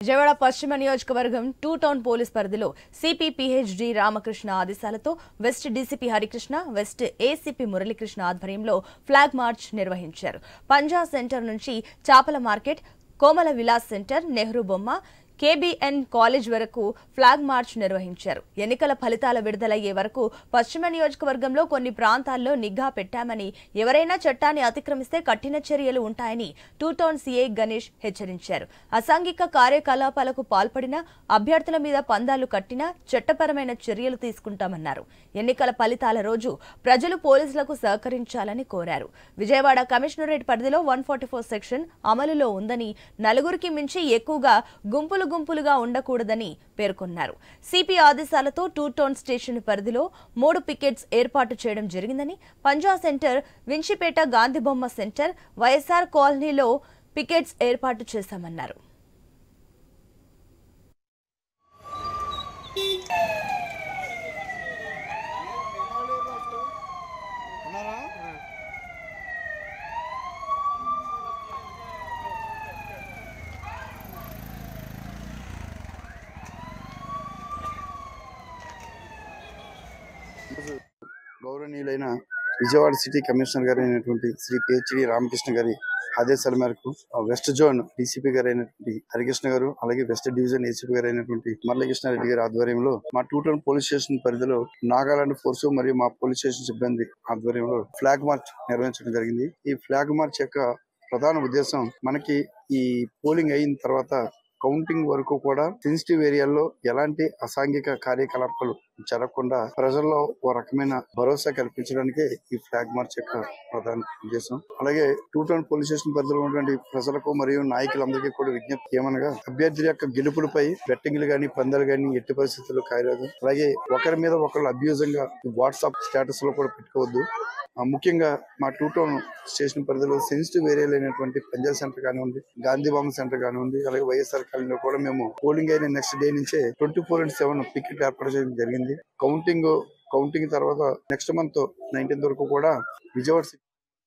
విజయవాడ పశ్చిమ నియోజకవర్గం two town police పరిధిలో సిపి పిహెచ్డి రామకృష్ణ ఆదేశాలతో west DCP Harikrishna, west ACP Muralikrishna ఆధ్వర్యంలో ఫ్లాగ్ మార్చ్ నిర్వహించారు. పంజా సెంటర్ నుంచి చాపల మార్కెట్, కోమల విలాస్ సెంటర్, నెహ్రూ బొమ్మ, కేబీఎన్ కాలేజ్ వరకు ఫ్లాగ్ మార్చ్ నిర్వహించారు. ఎన్నికల ఫలితాల విడుదలయ్యే వరకు పశ్చిమ నియోజకవర్గంలో కొన్ని ప్రాంతాల్లో నిఘా పెట్టామని, ఎవరైనా చట్టాన్ని అతిక్రమిస్తే కఠిన చర్యలు ఉంటాయని టూ టౌన్ సీఐ గణేష్ హెచ్చరించారు. అసాంఘిక కార్యకలాపాలకు పాల్పడిన అభ్యర్థుల మీద పందాలు కట్టినా చట్టపరమైన చర్యలు తీసుకుంటామన్నారు. ఎన్నికల ఫలితాల రోజు ప్రజలు పోలీసులకు సహకరించాలని కోరారు. విజయవాడ కమిషనరేట్ పరిధిలో 144 సెక్షన్ అమలులో ఉందని, నలుగురికి మించి ఎక్కువగా గుంపులుగా ఉండకూడదని పేర్కొన్నారు. సిపి ఆదేశాలతో టూ టౌన్ స్టేషన్ పరిధిలో 3 పికెట్స్ ఏర్పాటు చేయడం జరిగిందని, పంజా సెంటర్, వించిపేట గాంధీబొమ్మ సెంటర్, వైఎస్ఆర్ కాలనీలో పికెట్స్ ఏర్పాటు చేశామన్నారు. గౌరవనీయులైన విజయవాడ సిటీ కమిషనర్ గారు అయినటువంటి శ్రీ పిహెచ్డి రామకృష్ణ గారి ఆదేశాల మేరకు వెస్ట్ జోన్ డీసీపీ గారు అయినటువంటి హరికృష్ణ గారు, అలాగే వెస్ట్ డివిజన్ ఏసీపీ గారు అయినటువంటి మురళీకృష్ణారెడ్డి గారి ఆధ్వర్యంలో మా టూ టౌన్ పోలీస్ స్టేషన్ పరిధిలో నాగాలాండ్ ఫోర్స్ మరియు మా పోలీస్ స్టేషన్ సిబ్బంది ఆధ్వర్యంలో ఫ్లాగ్ మార్చ్ నిర్వహించడం జరిగింది. ఈ ఫ్లాగ్ మార్చ్ యొక్క ప్రధాన ఉద్దేశం, మనకి ఈ పోలింగ్ అయిన తర్వాత కౌంటింగ్ వరకు కూడా సెన్సిటివ్ ఏరియాల్లో ఎలాంటి అసాంఘిక కార్యకలాపాలు జరగకుండా ప్రజల్లో ఓ రకమైన భరోసా కల్పించడానికి ఈ ఫ్లాగ్ మార్చ్ యొక్క ప్రధాన ఉద్దేశం. అలాగే టూ టౌన్ పోలీస్ స్టేషన్ పరిధిలో ఉన్నటువంటి ప్రజలకు మరియు నాయకులందరికీ కూడా విజ్ఞప్తి ఏమనగా, అభ్యర్థుల యొక్క గెలుపులపై బెట్టింగ్లు గానీ పందాలు గానీ ఎట్టి పరిస్థితుల్లో కాయరాదు. అలాగే ఒకరి మీద ఒకరు అబ్యూజింగ్ గా వాట్సాప్ స్టేటస్ లో కూడా పెట్టుకోవద్దు. ముఖ్యంగా మా టూ టౌన్ స్టేషన్ పరిధిలో సెన్సిటివ్ ఏరియాలు అయినటువంటి పంజా సెంటర్ కానివ్వండి, గాంధీబొమ్మ సెంటర్ కానివ్వండి, అలాగే వైఎస్ఆర్ కాలనీలో కూడా మేము పోలింగ్ అయిన నెక్స్ట్ డే నుంచే 24/7 పికెట్ ఏర్పాటు చేయడం జరిగింది. కౌంటింగ్ తర్వాత నెక్స్ట్ మంత్ 19th వరకు కూడా విజయవాడ